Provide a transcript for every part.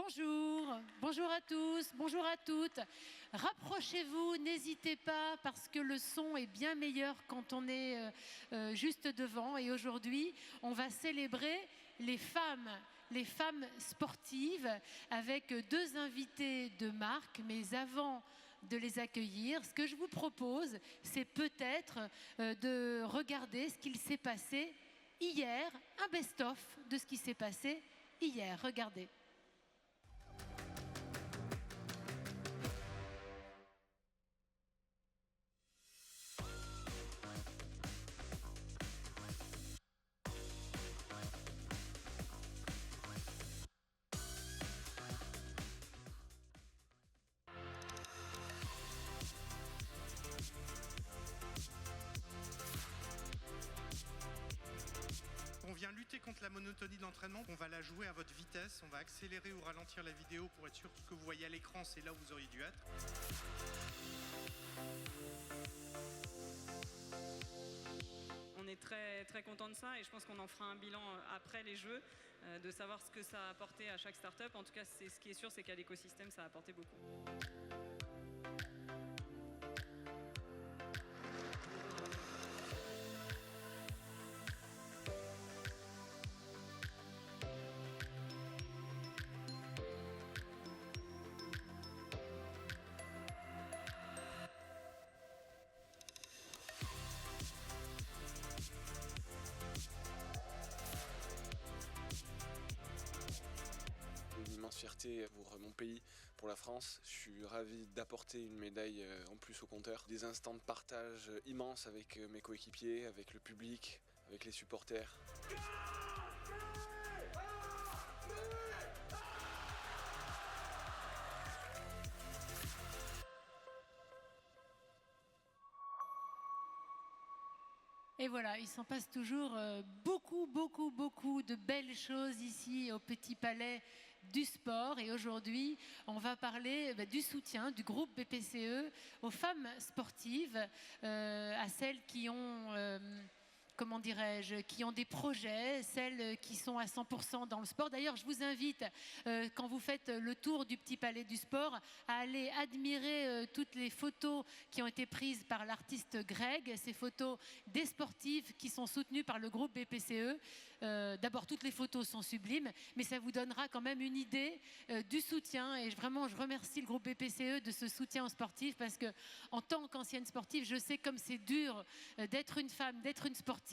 Bonjour, bonjour à tous, bonjour à toutes. Rapprochez-vous, n'hésitez pas parce que le son est bien meilleur quand on est juste devant. Et aujourd'hui, on va célébrer les femmes sportives avec deux invités de marque. Mais avant de les accueillir, ce que je vous propose, c'est peut-être de regarder ce qu'il s'est passé hier, un best-of de ce qui s'est passé hier. Regardez. On vient lutter contre la monotonie de l'entraînement, on va la jouer à votre vitesse, on va accélérer ou ralentir la vidéo pour être sûr que ce que vous voyez à l'écran, c'est là où vous auriez dû être. On est très, très content de ça et je pense qu'on en fera un bilan après les Jeux, de savoir ce que ça a apporté à chaque start-up. En tout cas, ce qui est sûr, c'est qu'à l'écosystème, ça a apporté beaucoup. Une immense fierté pour mon pays, pour la France. Je suis ravi d'apporter une médaille en plus au compteur. Des instants de partage immenses avec mes coéquipiers, avec le public, avec les supporters. Et voilà, il s'en passe toujours beaucoup de belles choses ici au Petit Palais du Sport. Et aujourd'hui, on va parler du soutien du groupe BPCE aux femmes sportives, à celles qui ont... comment dirais-je, qui ont des projets, celles qui sont à 100% dans le sport. D'ailleurs, je vous invite, quand vous faites le tour du Petit Palais du Sport, à aller admirer toutes les photos qui ont été prises par l'artiste Greg, ces photos des sportifs qui sont soutenus par le groupe BPCE. D'abord, toutes les photos sont sublimes, mais ça vous donnera quand même une idée du soutien. Et vraiment, je remercie le groupe BPCE de ce soutien aux sportifs parce que, en tant qu'ancienne sportive, je sais comme c'est dur d'être une femme, d'être une sportive,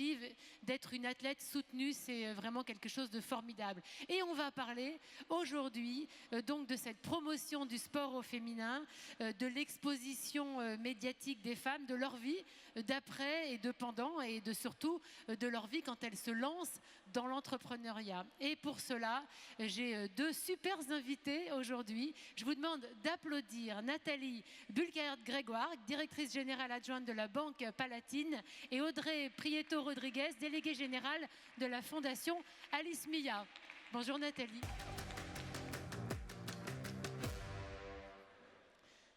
d'être une athlète soutenue, c'est vraiment quelque chose de formidable. Et on va parler aujourd'hui donc de cette promotion du sport au féminin, de l'exposition médiatique des femmes, de leur vie d'après et de pendant et surtout de leur vie quand elles se lancent dans l'entrepreneuriat. Et pour cela, j'ai deux super invités aujourd'hui. Je vous demande d'applaudir Nathalie Bulgaert-Grégoire, directrice générale adjointe de la Banque Palatine, et Audrey Prieto-Rodriguez, déléguée générale de la Fondation Alice Mia. Bonjour Nathalie.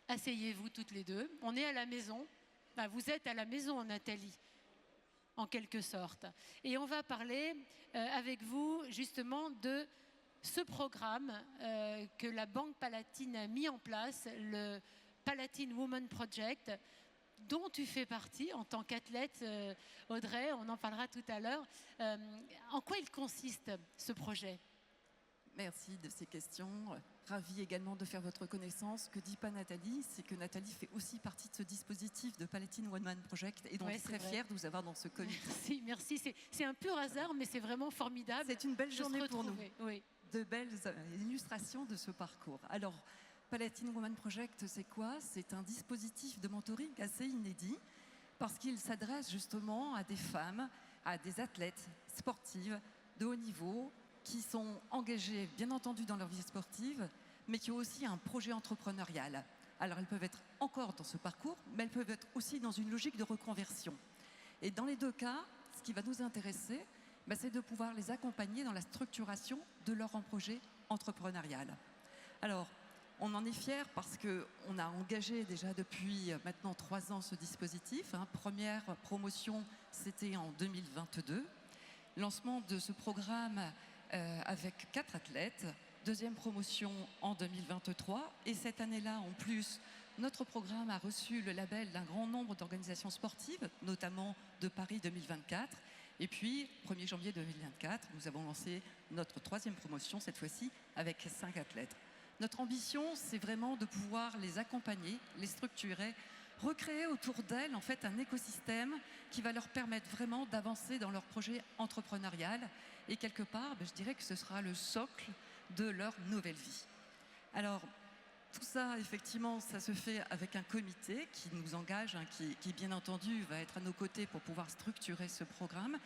Asseyez-vous toutes les deux. On est à la maison. Bah, vous êtes à la maison, Nathalie, en quelque sorte. Et on va parler avec vous justement de ce programme que la Banque Palatine a mis en place, le Palatine Women Project, dont tu fais partie en tant qu'athlète, Audrey, on en parlera tout à l'heure. En quoi il consiste, ce projet ? Merci de ces questions. Ravie également de faire votre connaissance. Ce que dit pas Nathalie, c'est que Nathalie fait aussi partie de ce dispositif de Palatine One Man Project et dont je suis très fière de vous avoir dans ce comité. Merci. C'est un pur hasard, mais c'est vraiment formidable. C'est une belle journée pour nous. Oui. De belles illustrations de ce parcours. Alors, Palatine Women Project, c'est quoi? C'est un dispositif de mentoring assez inédit parce qu'il s'adresse justement à des femmes, à des athlètes sportives de haut niveau qui sont engagées, bien entendu, dans leur vie sportive, mais qui ont aussi un projet entrepreneurial. Alors, elles peuvent être encore dans ce parcours, mais elles peuvent être aussi dans une logique de reconversion. Et dans les deux cas, ce qui va nous intéresser, c'est de pouvoir les accompagner dans la structuration de leur projet entrepreneurial. Alors, on en est fiers parce qu'on a engagé déjà depuis maintenant 3 ans ce dispositif. Première promotion, c'était en 2022. Lancement de ce programme avec 4 athlètes, deuxième promotion en 2023. Et cette année-là, en plus, notre programme a reçu le label d'un grand nombre d'organisations sportives, notamment de Paris 2024. Et puis, 1er janvier 2024, nous avons lancé notre troisième promotion, cette fois-ci avec 5 athlètes. Notre ambition, c'est vraiment de pouvoir les accompagner, les structurer, recréer autour d'elles en fait un écosystème qui va leur permettre vraiment d'avancer dans leur projet entrepreneurial. Et quelque part, je dirais que ce sera le socle de leur nouvelle vie. Alors, tout ça, effectivement, ça se fait avec un comité qui nous engage, qui bien entendu va être à nos côtés pour pouvoir structurer ce programme.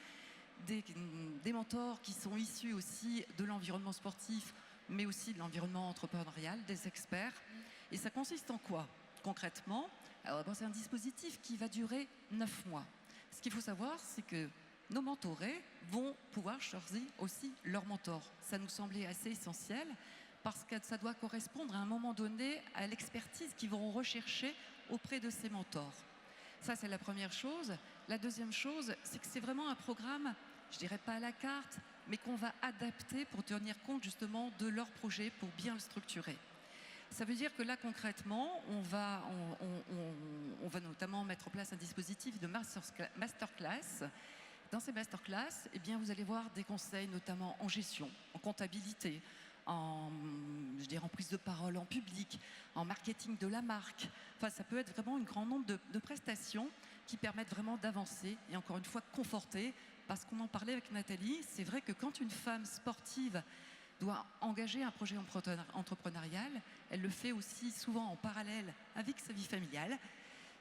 Des mentors qui sont issus aussi de l'environnement sportif, mais aussi de l'environnement entrepreneurial, des experts. Et ça consiste en quoi, concrètement? Alors, c'est un dispositif qui va durer 9 mois. Ce qu'il faut savoir, c'est que nos mentorés vont pouvoir choisir aussi leur mentor. Ça nous semblait assez essentiel, parce que ça doit correspondre à un moment donné à l'expertise qu'ils vont rechercher auprès de ces mentors. Ça, c'est la première chose. La deuxième chose, c'est que c'est vraiment un programme, je dirais pas à la carte, mais qu'on va adapter pour tenir compte justement de leur projet, pour bien le structurer. Ça veut dire que là, concrètement, on va notamment mettre en place un dispositif de masterclass. Dans ces masterclass, eh bien, vous allez voir des conseils notamment en gestion, en comptabilité, en prise de parole en public, en marketing de la marque. Enfin, ça peut être vraiment un grand nombre de prestations qui permettent vraiment d'avancer et encore une fois conforter, parce qu'on en parlait avec Nathalie, c'est vrai que quand une femme sportive doit engager un projet entrepreneurial, elle le fait aussi souvent en parallèle avec sa vie familiale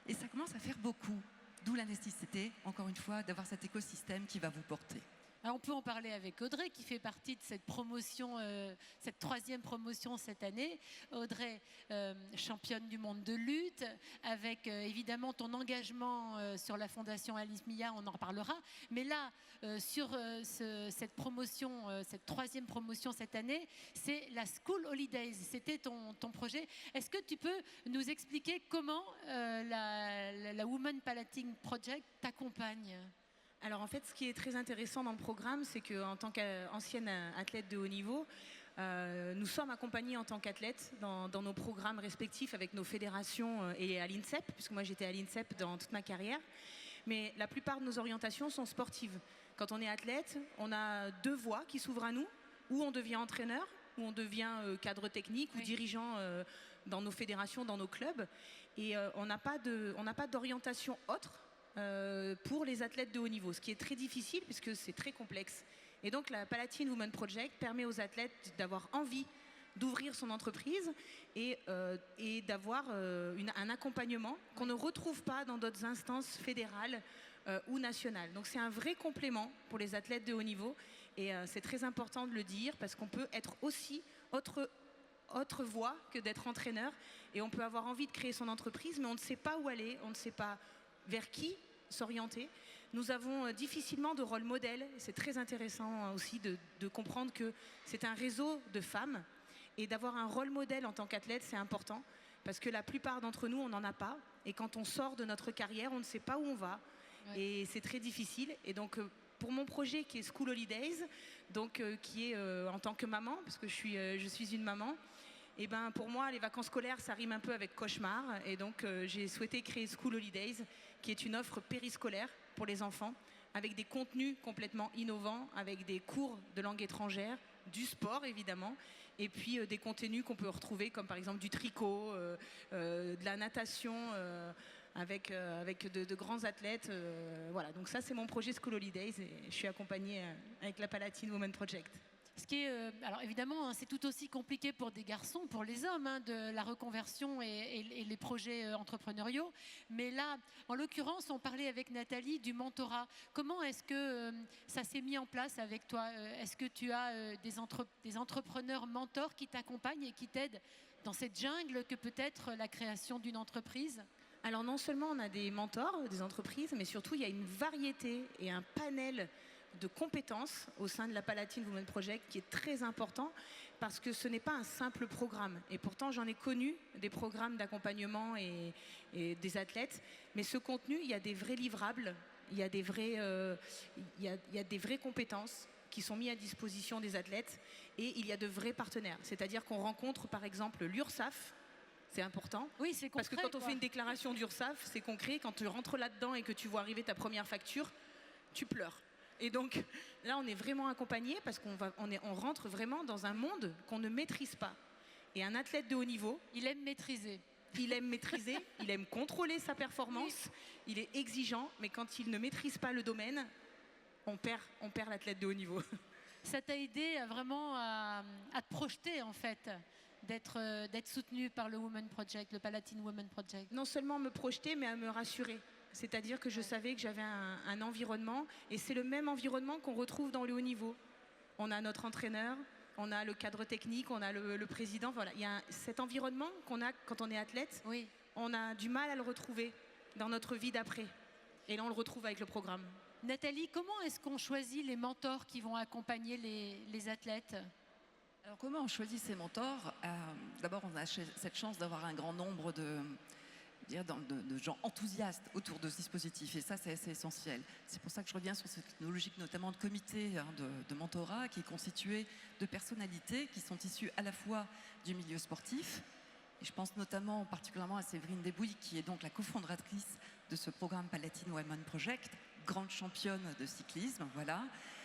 et ça commence à faire beaucoup, d'où la nécessité, encore une fois, d'avoir cet écosystème qui va vous porter. Alors on peut en parler avec Audrey qui fait partie de cette promotion, cette troisième promotion cette année. Audrey, championne du monde de lutte, avec évidemment ton engagement sur la fondation Alice Mia, on en reparlera. Mais là, sur cette promotion, cette troisième promotion cette année, c'est la School Holidays. C'était ton projet. Est-ce que tu peux nous expliquer comment la Women Palatine Project t'accompagne ? Alors en fait, ce qui est très intéressant dans le programme, c'est qu'en tant qu'ancienne athlète de haut niveau, nous sommes accompagnés en tant qu'athlètes dans nos programmes respectifs avec nos fédérations et à l'INSEP, puisque moi j'étais à l'INSEP dans toute ma carrière. Mais la plupart de nos orientations sont sportives. Quand on est athlète, on a 2 voies qui s'ouvrent à nous, où on devient entraîneur, où on devient cadre technique ou dirigeant dans nos fédérations, dans nos clubs. Et on n'a pas d'orientation autre pour les athlètes de haut niveau, ce qui est très difficile puisque c'est très complexe. Et donc la Palatine Women Project permet aux athlètes d'avoir envie d'ouvrir son entreprise et d'avoir un accompagnement qu'on ne retrouve pas dans d'autres instances fédérales ou nationales. Donc c'est un vrai complément pour les athlètes de haut niveau et c'est très important de le dire parce qu'on peut être aussi autre voie que d'être entraîneur et on peut avoir envie de créer son entreprise mais on ne sait pas où aller, on ne sait pas vers qui s'orienter. Nous avons difficilement de rôle modèle. C'est très intéressant aussi de comprendre que c'est un réseau de femmes et d'avoir un rôle modèle en tant qu'athlète, c'est important parce que la plupart d'entre nous, on n'en a pas. Et quand on sort de notre carrière, on ne sait pas où on va. Ouais. Et c'est très difficile. Et donc, pour mon projet qui est School Holidays, donc, qui est en tant que maman, parce que je suis une maman, et ben pour moi, les vacances scolaires, ça rime un peu avec cauchemar. Et donc, j'ai souhaité créer School Holidays, qui est une offre périscolaire pour les enfants, avec des contenus complètement innovants, avec des cours de langue étrangère, du sport évidemment, et puis des contenus qu'on peut retrouver, comme par exemple du tricot, de la natation, avec de grands athlètes. Voilà, donc ça c'est mon projet School Holidays, et je suis accompagnée avec la Palatine Women Project. Ce qui est, alors évidemment, c'est tout aussi compliqué pour des garçons, pour les hommes, de la reconversion et les projets entrepreneuriaux. Mais là, en l'occurrence, on parlait avec Nathalie du mentorat. Comment est-ce que ça s'est mis en place avec toi? Est-ce que tu as des entrepreneurs mentors qui t'accompagnent et qui t'aident dans cette jungle que peut être la création d'une entreprise? Alors non seulement on a des mentors, des entreprises, mais surtout il y a une variété et un panel de compétences au sein de la Palatine Women Project qui est très important parce que ce n'est pas un simple programme. Et pourtant, j'en ai connu des programmes d'accompagnement et des athlètes. Mais ce contenu, il y a des vrais livrables, il y a des vraies compétences qui sont mis à disposition des athlètes et il y a de vrais partenaires. C'est-à-dire qu'on rencontre par exemple l'URSSAF, c'est important. Oui, c'est concret. Parce que quand on quoi. fait une déclaration d'URSSAF, c'est concret. Quand tu rentres là-dedans et que tu vois arriver ta première facture, tu pleures. Et donc là, on est vraiment accompagné parce on rentre vraiment dans un monde qu'on ne maîtrise pas. Et un athlète de haut niveau, Il aime maîtriser. il aime maîtriser, il aime contrôler sa performance, il est exigeant, mais quand il ne maîtrise pas le domaine, on perd l'athlète de haut niveau. Ça t'a aidé vraiment à te projeter en fait, d'être soutenu par le Women Project, le Palatine Women Project. Non seulement me projeter, mais à me rassurer. C'est-à-dire que je savais que j'avais un environnement, et c'est le même environnement qu'on retrouve dans le haut niveau. On a notre entraîneur, on a le cadre technique, on a le président. Voilà, il y a cet environnement qu'on a quand on est athlète. Oui. On a du mal à le retrouver dans notre vie d'après. Et là, on le retrouve avec le programme. Nathalie, comment est-ce qu'on choisit les mentors qui vont accompagner les athlètes? Alors comment on choisit ses mentors? D'abord, on a cette chance d'avoir un grand nombre de gens enthousiastes autour de ce dispositif, et ça c'est assez essentiel. C'est pour ça que je reviens sur cette logique notamment de comité de mentorat qui est constitué de personnalités qui sont issues à la fois du milieu sportif, et je pense notamment particulièrement à Séverine Desbouilles qui est donc la cofondatrice de ce programme Palatine Women Project, grande championne de cyclisme, voilà.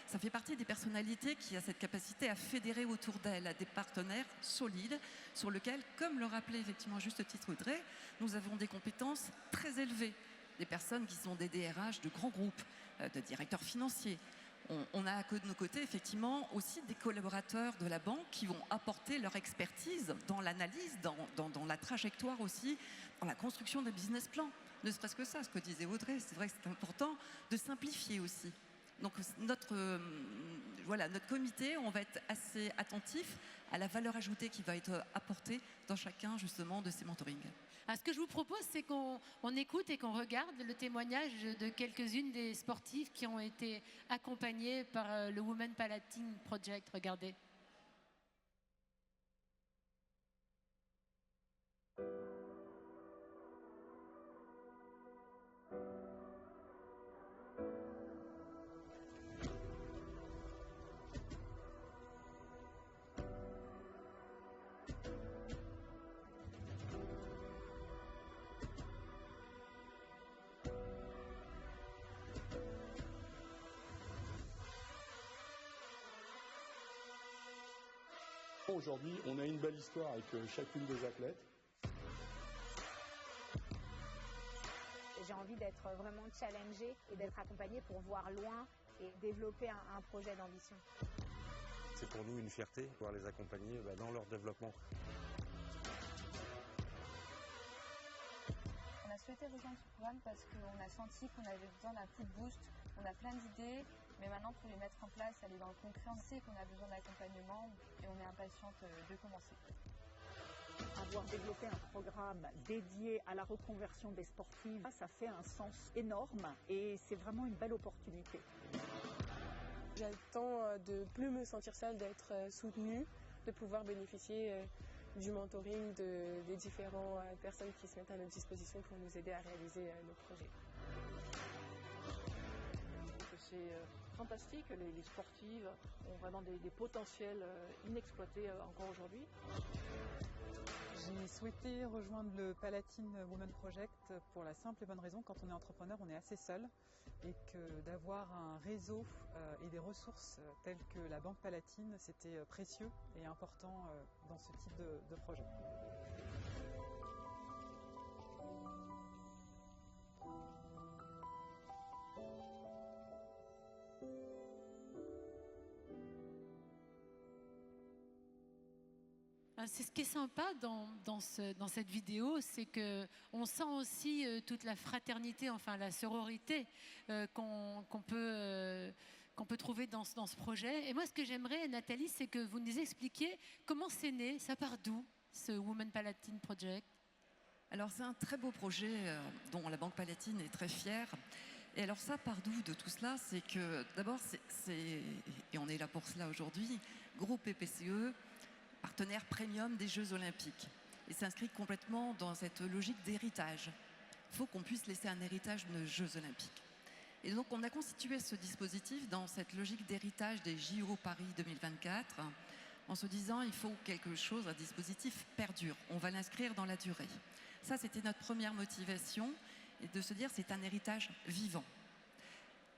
Ça fait partie des personnalités qui a cette capacité à fédérer autour d'elle, à des partenaires solides sur lesquels, comme le rappelait effectivement juste titre Audrey, nous avons des compétences très élevées. Des personnes qui sont des DRH de grands groupes, de directeurs financiers. On a à nos côtés effectivement aussi des collaborateurs de la banque qui vont apporter leur expertise dans l'analyse, dans la trajectoire aussi, dans la construction des business plans. Ne serait-ce que ça, ce que disait Audrey, c'est vrai que c'est important de simplifier aussi. Donc notre comité, on va être assez attentif à la valeur ajoutée qui va être apportée dans chacun justement de ces mentorings. Ce que je vous propose, c'est qu'on écoute et qu'on regarde le témoignage de quelques-unes des sportives qui ont été accompagnées par le Women Palatine Project. Regardez. Aujourd'hui, on a une belle histoire avec chacune des athlètes. J'ai envie d'être vraiment challengée et d'être accompagnée pour voir loin et développer un projet d'ambition. C'est pour nous une fierté de pouvoir les accompagner dans leur développement. On a souhaité rejoindre ce programme parce qu'on a senti qu'on avait besoin d'un coup de boost. On a plein d'idées, mais maintenant pour les mettre en place, aller dans le concret, on sait qu'on a besoin d'accompagnement et on est impatiente de commencer. Avoir développé un programme dédié à la reconversion des sportives, ça fait un sens énorme et c'est vraiment une belle opportunité. J'attends de plus me sentir seule, d'être soutenue, de pouvoir bénéficier du mentoring des différentes personnes qui se mettent à notre disposition pour nous aider à réaliser nos projets. C'est fantastique, les sportives ont vraiment des potentiels inexploités encore aujourd'hui. J'ai souhaité rejoindre le Palatine Women Project pour la simple et bonne raison, quand on est entrepreneur, on est assez seul et que d'avoir un réseau et des ressources telles que la Banque Palatine, c'était précieux et important dans ce type de projet. C'est ce qui est sympa dans cette vidéo, c'est qu'on sent aussi toute la fraternité, enfin la sororité qu'on peut trouver dans ce projet. Et moi, ce que j'aimerais, Nathalie, c'est que vous nous expliquiez comment c'est né, ça part d'où, ce Women Palatine Project? Alors c'est un très beau projet dont la Banque Palatine est très fière. Et alors ça part d'où de tout cela? C'est que d'abord, et on est là pour cela aujourd'hui, groupe PPCE, partenaire premium des Jeux Olympiques, et s'inscrit complètement dans cette logique d'héritage. Il faut qu'on puisse laisser un héritage de nos Jeux Olympiques. Et donc on a constitué ce dispositif dans cette logique d'héritage des JO Paris 2024, en se disant il faut quelque chose, un dispositif perdure, on va l'inscrire dans la durée. Ça, c'était notre première motivation, et de se dire c'est un héritage vivant.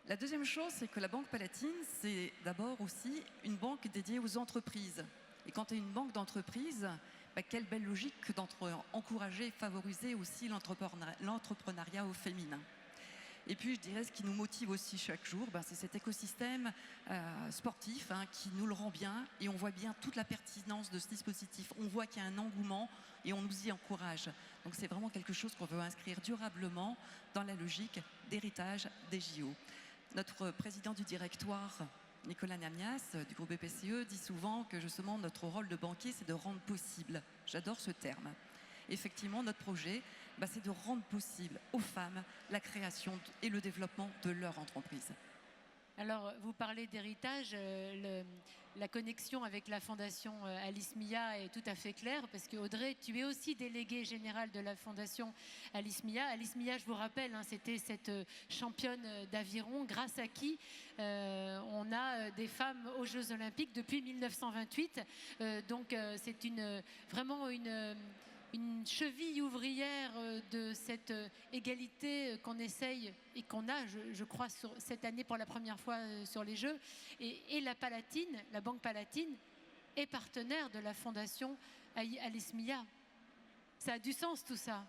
La deuxième chose, c'est que la Banque Palatine, c'est d'abord aussi une banque dédiée aux entreprises. Et quand tu es une banque d'entreprise, quelle belle logique que d'encourager, favoriser aussi l'entrepreneuriat au féminin. Et puis, je dirais, ce qui nous motive aussi chaque jour, c'est cet écosystème sportif qui nous le rend bien. Et on voit bien toute la pertinence de ce dispositif. On voit qu'il y a un engouement et on nous y encourage. Donc, c'est vraiment quelque chose qu'on veut inscrire durablement dans la logique d'héritage des JO. Notre président du directoire, Nicolas Namias, du groupe BPCE, dit souvent que justement notre rôle de banquier, c'est de rendre possible. J'adore ce terme. Effectivement, notre projet, c'est de rendre possible aux femmes la création et le développement de leur entreprise. Alors, vous parlez d'héritage, la connexion avec la fondation Alice Mia est tout à fait claire, parce que Audrey, tu es aussi déléguée générale de la fondation Alice Mia. Alice Mia, je vous rappelle, c'était cette championne d'aviron, grâce à qui on a des femmes aux Jeux Olympiques depuis 1928. Donc, c'est vraiment une cheville ouvrière de cette égalité qu'on essaye et qu'on a, je crois, cette année pour la première fois sur les Jeux. Et la Palatine, la Banque Palatine, est partenaire de la fondation Alice Mia. Ça a du sens tout ça.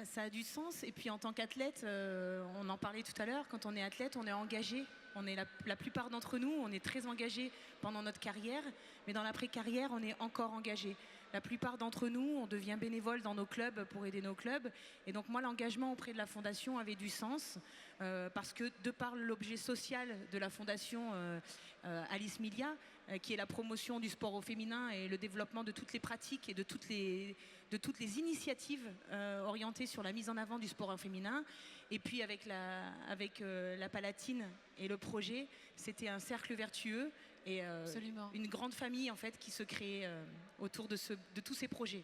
Ça a du sens. Et puis en tant qu'athlète, on en parlait tout à l'heure, quand on est athlète, on est engagé. On est la plupart d'entre nous, on est très engagés pendant notre carrière, mais dans l'après-carrière, on est encore engagé. La plupart d'entre nous, on devient bénévole dans nos clubs pour aider nos clubs. Et donc moi, l'engagement auprès de la Fondation avait du sens parce que de par l'objet social de la Fondation Alice Mia, qui est la promotion du sport au féminin et le développement de toutes les pratiques et de toutes les initiatives orientées sur la mise en avant du sport au féminin. Et puis avec la Palatine et le projet, c'était un cercle vertueux et une grande famille en fait qui se crée autour de tous ces projets.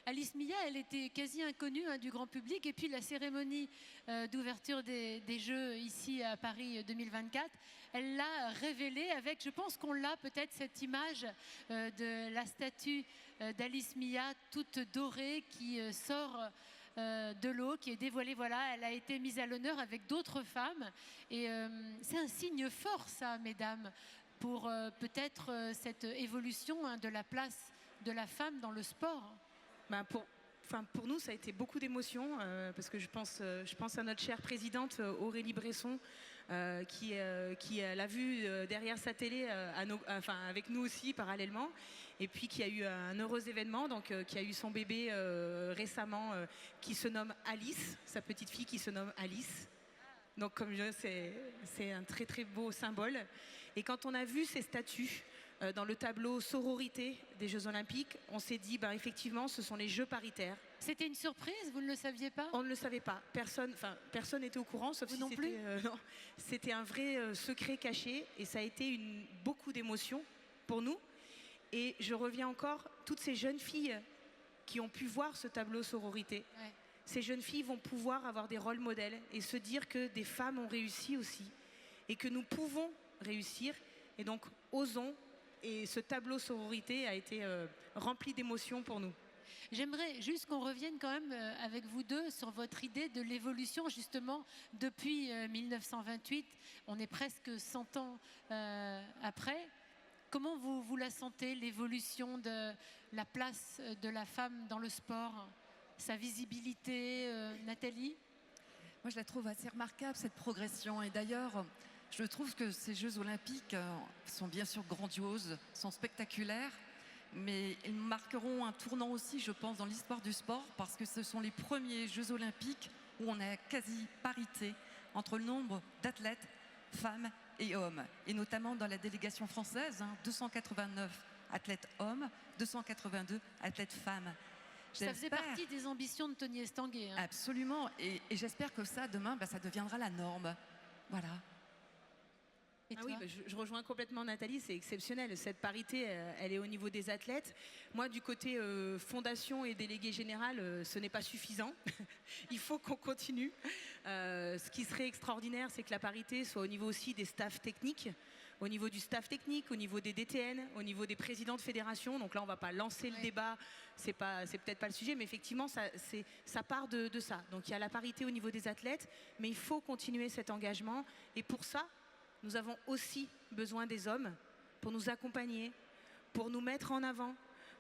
Alice Mia, elle était quasi inconnue du grand public, et puis la cérémonie d'ouverture des Jeux ici à Paris 2024, elle l'a révélée avec, je pense qu'on l'a peut-être, cette image de la statue d'Alice Mia toute dorée qui sort de l'eau, qui est dévoilée. Voilà, elle a été mise à l'honneur avec d'autres femmes, et c'est un signe fort ça, mesdames, pour peut-être cette évolution de la place de la femme dans le sport. Pour nous, ça a été beaucoup d'émotions parce que je pense à notre chère présidente Aurélie Bresson qui l'a vu derrière sa télé avec nous aussi parallèlement, et puis qui a eu un heureux événement, donc qui a eu son bébé récemment qui se nomme Alice, sa petite fille qui se nomme Alice. Donc comme c'est un très très beau symbole. Et quand on a vu ces statues dans le tableau sororité des Jeux Olympiques, on s'est dit, effectivement, ce sont les Jeux paritaires. C'était une surprise, vous ne le saviez pas? On ne le savait pas. Personne n'était au courant, sauf vous si non plus. Non. C'était un vrai secret caché, et ça a été beaucoup d'émotions pour nous. Et je reviens encore, toutes ces jeunes filles qui ont pu voir ce tableau sororité, ouais. Ces jeunes filles vont pouvoir avoir des rôles modèles et se dire que des femmes ont réussi aussi, et que nous pouvons réussir, et donc osons. Et ce tableau sororité a été rempli d'émotions pour nous. J'aimerais juste qu'on revienne quand même avec vous deux sur votre idée de l'évolution justement depuis 1928. On est presque 100 ans après. Comment vous la sentez, l'évolution de la place de la femme dans le sport, sa visibilité, Nathalie? Moi, je la trouve assez remarquable, cette progression. Et d'ailleurs, je trouve que ces Jeux Olympiques sont bien sûr grandioses, sont spectaculaires, mais ils marqueront un tournant aussi, je pense, dans l'histoire du sport, parce que ce sont les premiers Jeux Olympiques où on a quasi parité entre le nombre d'athlètes, femmes et hommes. Et notamment dans la délégation française, 289 athlètes hommes, 282 athlètes femmes. Ça faisait partie des ambitions de Tony Estanguet. Absolument, et j'espère que ça, demain, ça deviendra la norme. Voilà. Et Ah oui, je rejoins complètement Nathalie, c'est exceptionnel. Cette parité, elle est au niveau des athlètes. Moi, du côté fondation et délégué général, ce n'est pas suffisant. Il faut qu'on continue. Ce qui serait extraordinaire, c'est que la parité soit au niveau aussi des staffs techniques, au niveau du staff technique, au niveau des DTN, au niveau des présidents de fédération. Donc là, on ne va pas lancer le débat, c'est peut-être pas le sujet, mais effectivement, ça part de ça. Donc il y a la parité au niveau des athlètes, mais il faut continuer cet engagement. Et pour ça, nous avons aussi besoin des hommes pour nous accompagner, pour nous mettre en avant,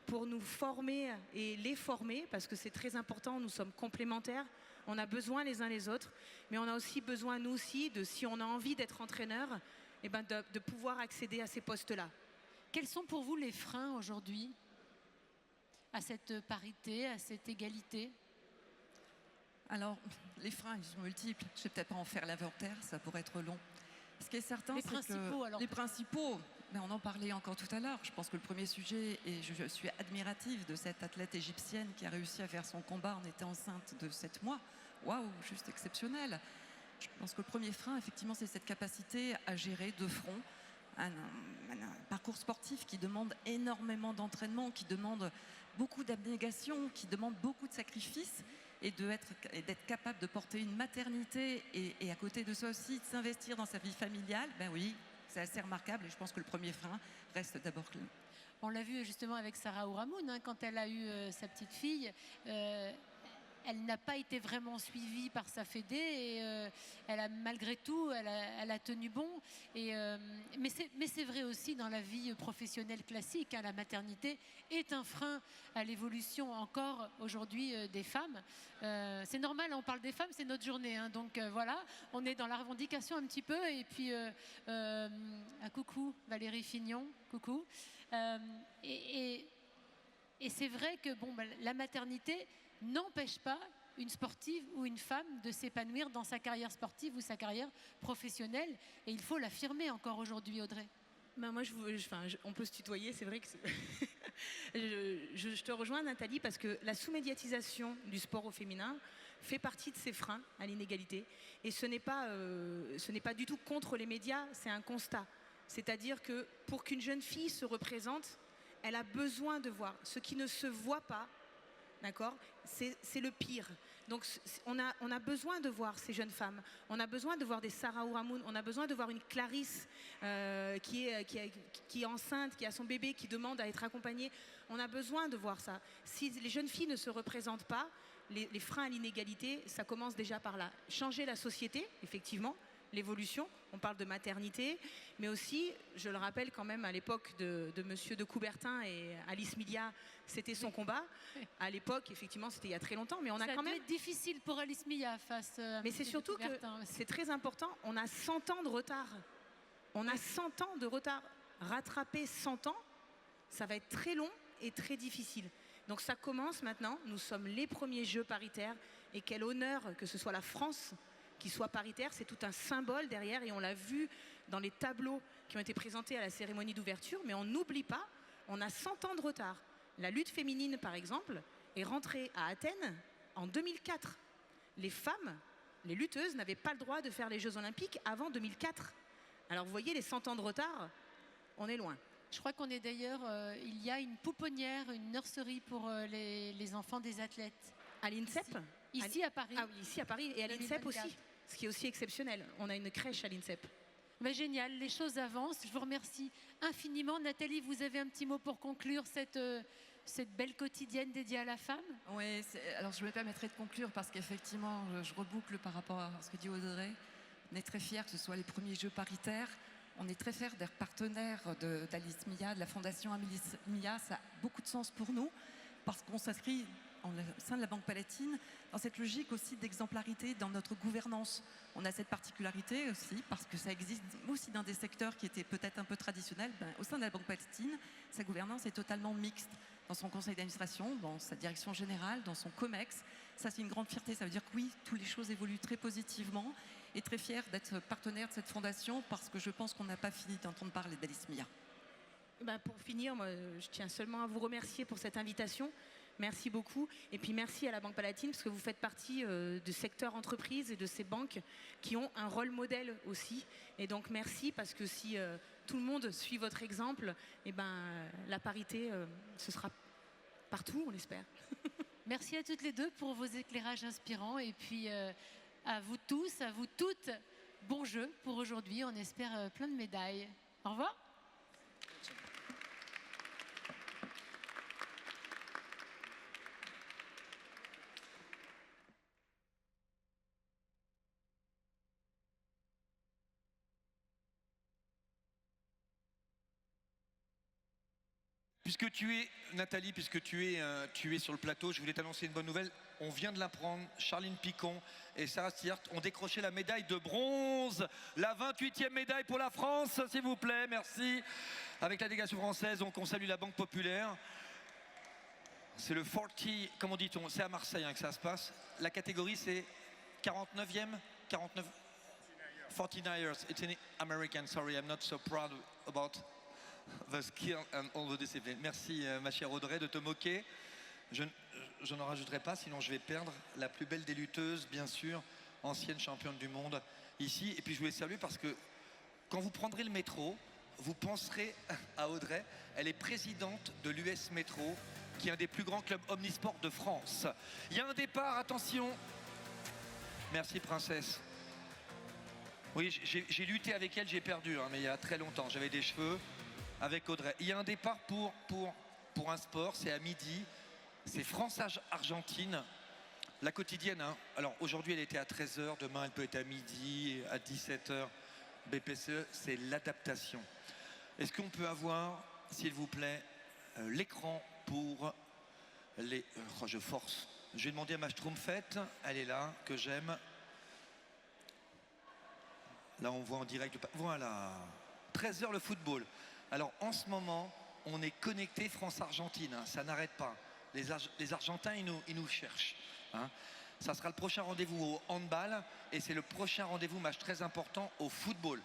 pour nous former et les former, parce que c'est très important, nous sommes complémentaires, on a besoin les uns les autres, mais on a aussi besoin, nous aussi, si on a envie d'être entraîneur, eh ben de pouvoir accéder à ces postes-là. Quels sont pour vous les freins aujourd'hui à cette parité, à cette égalité? Alors, les freins, ils sont multiples. Je ne vais peut-être pas en faire l'inventaire, ça pourrait être long. Ce qui est certain, c'est que les principaux, mais on en parlait encore tout à l'heure, je pense que le premier sujet, et je suis admirative de cette athlète égyptienne qui a réussi à faire son combat en étant enceinte de 7 mois. Waouh, juste exceptionnel. Je pense que le premier frein, effectivement, c'est cette capacité à gérer de front un parcours sportif qui demande énormément d'entraînement, qui demande beaucoup d'abnégation, qui demande beaucoup de sacrifices, et d'être capable de porter une maternité et à côté de ça aussi de s'investir dans sa vie familiale, ben oui, c'est assez remarquable et je pense que le premier frein reste d'abord là. On l'a vu justement avec Sarah Ouramoun, hein, quand elle a eu sa petite fille, elle n'a pas été vraiment suivie par sa fédé et elle a malgré tout, elle a tenu bon. Mais c'est vrai aussi dans la vie professionnelle classique, hein, la maternité est un frein à l'évolution encore aujourd'hui des femmes. C'est normal, on parle des femmes, c'est notre journée, hein, donc voilà, on est dans la revendication un petit peu. Et puis, coucou Valérie Fignon, coucou. Et c'est vrai que la maternité n'empêche pas une sportive ou une femme de s'épanouir dans sa carrière sportive ou sa carrière professionnelle. Et il faut l'affirmer encore aujourd'hui, Audrey. Ben moi, on peut se tutoyer, c'est vrai que je te rejoins, Nathalie, parce que la sous-médiatisation du sport au féminin fait partie de ces freins à l'inégalité. Et ce n'est pas du tout contre les médias, c'est un constat. C'est-à-dire que pour qu'une jeune fille se représente, elle a besoin de voir. Ce qui ne se voit pas, d'accord, c'est le pire. Donc on a besoin de voir ces jeunes femmes, on a besoin de voir des Sarah Ouramoun, on a besoin de voir une Clarisse qui est enceinte, qui a son bébé, qui demande à être accompagnée. On a besoin de voir ça. Si les jeunes filles ne se représentent pas, les freins à l'inégalité, ça commence déjà par là. Changer la société, effectivement, l'évolution, on parle de maternité, mais aussi, je le rappelle quand même, à l'époque de Monsieur de Coubertin et Alice Milia, c'était son combat. À l'époque, effectivement, c'était il y a très longtemps, mais on a quand même... Ça être difficile pour Alice Milia face à Mais c'est surtout que c'est très important, on a 100 ans de retard. On a 100 ans de retard. Rattraper 100 ans, ça va être très long et très difficile. Donc ça commence maintenant, nous sommes les premiers Jeux paritaires, et quel honneur que ce soit la France qui soit paritaire, c'est tout un symbole derrière et on l'a vu dans les tableaux qui ont été présentés à la cérémonie d'ouverture, mais on n'oublie pas, on a 100 ans de retard. La lutte féminine, par exemple, est rentrée à Athènes en 2004. Les femmes, les lutteuses, n'avaient pas le droit de faire les Jeux Olympiques avant 2004. Alors vous voyez, les 100 ans de retard, on est loin. Je crois qu'on est d'ailleurs, il y a une pouponnière, une nurserie pour les enfants des athlètes. À l'INSEP ? Ici à Paris. Ah oui, ici à Paris et à l'INSEP aussi, ce qui est aussi exceptionnel. On a une crèche à l'INSEP. Mais génial, les choses avancent. Je vous remercie infiniment. Nathalie, vous avez un petit mot pour conclure cette belle quotidienne dédiée à la femme? Oui, alors je me permettrai de conclure parce qu'effectivement, je reboucle par rapport à ce que dit Audrey. On est très fiers que ce soit les premiers Jeux paritaires. On est très fiers d'être partenaire d'Alice Milia, de la Fondation Alice Milia. Ça a beaucoup de sens pour nous parce qu'on s'inscrit au sein de la Banque Palatine, dans cette logique aussi d'exemplarité dans notre gouvernance. On a cette particularité aussi, parce que ça existe aussi dans des secteurs qui étaient peut-être un peu traditionnels. Au sein de la Banque Palatine, sa gouvernance est totalement mixte. Dans son conseil d'administration, dans sa direction générale, dans son COMEX. Ça, c'est une grande fierté. Ça veut dire que oui, toutes les choses évoluent très positivement et très fiers d'être partenaire de cette fondation parce que je pense qu'on n'a pas fini d'entendre parler d'Alice Milia. Pour finir, moi, je tiens seulement à vous remercier pour cette invitation. Merci beaucoup. Et puis merci à la Banque Palatine parce que vous faites partie du secteur entreprise et de ces banques qui ont un rôle modèle aussi. Et donc merci parce que si tout le monde suit votre exemple, eh ben, la parité, ce sera partout, on l'espère. Merci à toutes les deux pour vos éclairages inspirants et puis à vous tous, à vous toutes, bon jeu pour aujourd'hui. On espère plein de médailles. Au revoir. Puisque tu es, Nathalie, puisque tu es sur le plateau, je voulais t'annoncer une bonne nouvelle. On vient de l'apprendre, Charline Picon et Sarah Stewart ont décroché la médaille de bronze. La 28e médaille pour la France, s'il vous plaît, merci. Avec la délégation française, donc on salue la Banque Populaire. C'est le 40, comment dit-on, c'est à Marseille hein, que ça se passe. La catégorie c'est 49e 49 49ers, it's in American, sorry, I'm not so proud about the skill and all the discipline. Merci ma chère Audrey de te moquer. Je n'en rajouterai pas, sinon je vais perdre la plus belle des lutteuses, bien sûr, ancienne championne du monde ici. Et puis je voulais saluer parce que quand vous prendrez le métro, vous penserez à Audrey. Elle est présidente de l'US Métro, qui est un des plus grands clubs omnisport de France. Il y a un départ, attention. Merci princesse. Oui, j'ai lutté avec elle, j'ai perdu, hein, mais il y a très longtemps. J'avais des cheveux. Avec Audrey. Il y a un départ pour un sport, c'est à midi, c'est France-Argentine, la quotidienne. Hein. Alors aujourd'hui elle était à 13h, demain elle peut être à midi, à 17h. BPCE, c'est l'adaptation. Est-ce qu'on peut avoir, s'il vous plaît, l'écran pour les... Oh, je force. Je vais demander à ma Schtroumpfette, elle est là, que j'aime. Là on voit en direct, voilà, 13h le football. Alors en ce moment, on est connecté France-Argentine, hein, ça n'arrête pas. Les Argentins, ils nous cherchent. Hein. Ça sera le prochain rendez-vous au handball et c'est le prochain rendez-vous, match très important, au football.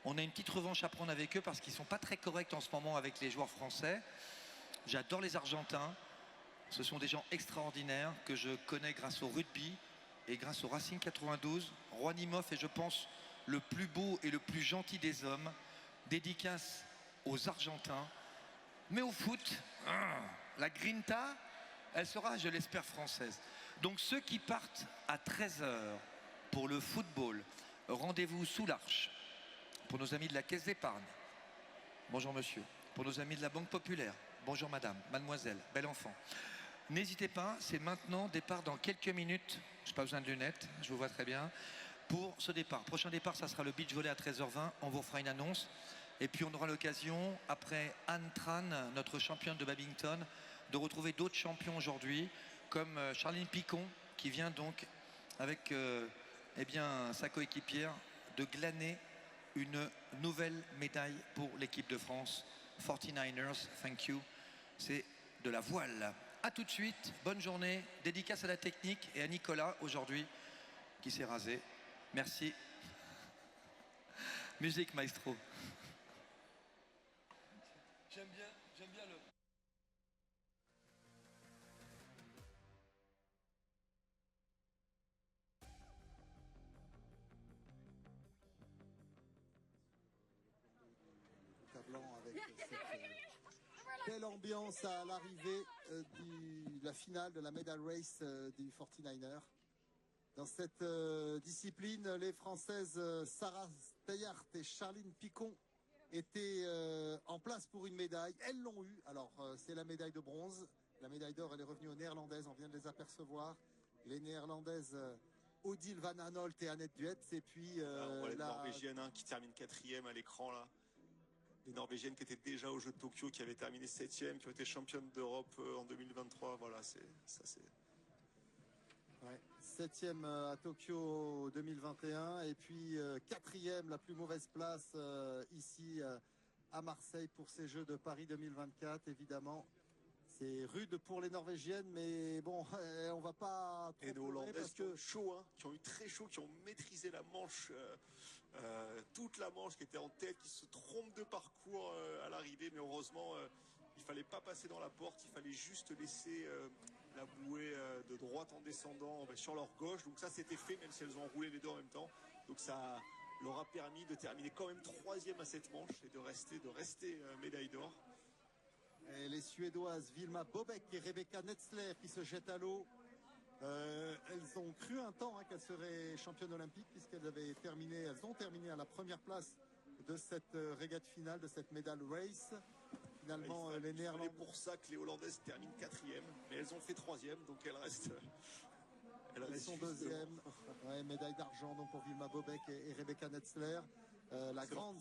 On a une petite revanche à prendre avec eux parce qu'ils ne sont pas très corrects en ce moment avec les joueurs français. J'adore les Argentins. Ce sont des gens extraordinaires que je connais grâce au rugby et grâce au Racing 92. Juanimov est, je pense, le plus beau et le plus gentil des hommes. Dédicace aux Argentins, mais au foot, la grinta, elle sera, je l'espère, française. Donc ceux qui partent à 13h pour le football, rendez-vous sous l'Arche, pour nos amis de la Caisse d'épargne, bonjour monsieur, pour nos amis de la Banque Populaire, bonjour madame, mademoiselle, bel enfant. N'hésitez pas, c'est maintenant, départ dans quelques minutes, je n'ai pas besoin de lunettes, je vous vois très bien, pour ce départ. Prochain départ, ça sera le beach volley à 13h20, on vous fera une annonce. Et puis on aura l'occasion, après Anne Tran, notre championne de badminton, de retrouver d'autres champions aujourd'hui, comme Charline Picon, qui vient donc, avec eh bien, sa coéquipière, de glaner une nouvelle médaille pour l'équipe de France. 49ers, thank you. C'est de la voile. A tout de suite, bonne journée. Dédicace à la technique et à Nicolas, aujourd'hui, qui s'est rasé. Merci. Musique, maestro. J'aime bien le... Avec cette belle ambiance à l'arrivée de la finale de la medal race du 49er. Dans cette discipline, les Françaises Sarah Stewart et Charline Picon étaient en place pour une médaille. Elles l'ont eu. Alors, c'est la médaille de bronze. La médaille d'or, elle est revenue aux Néerlandaises. On vient de les apercevoir. Les Néerlandaises Odile Van Anolt et Annette Duetz. Et puis on voit les la Norvégiennes qui terminent 4e à l'écran là. Les Norvégiennes qui étaient déjà aux Jeux de Tokyo, qui avaient terminé 7e, qui ont été championnes d'Europe en 2023. Voilà, c'est... 7e à Tokyo 2021 et puis 4e, la plus mauvaise place ici à Marseille pour ces Jeux de Paris 2024. Évidemment, c'est rude pour les Norvégiennes, mais bon, on va pas trop et nos Hollandaises parce que chaud, hein, qui ont eu très chaud, qui ont maîtrisé la manche, toute la manche, qui était en tête, qui se trompent de parcours à l'arrivée, mais heureusement, il fallait pas passer dans la porte, il fallait juste laisser la bouée de droite en descendant sur leur gauche. Donc ça c'était fait, même si elles ont roulé les deux en même temps. Donc ça leur a permis de terminer quand même 3e à cette manche et de rester médaille d'or. Et les Suédoises Vilma Bobek et Rebecca Netzler qui se jettent à l'eau. Elles ont cru un temps qu'elles seraient championnes olympiques puisqu'elles ont terminé à la première place de cette régate finale, de cette medal race. Finalement, les Néerlandaises. C'est pour ça que les Hollandaises terminent 4e, mais elles ont fait 3e, donc elles restent. Elles sont 2e. Ouais, médaille d'argent donc pour Vilma Bobek et Rebecca Netzler. La grande.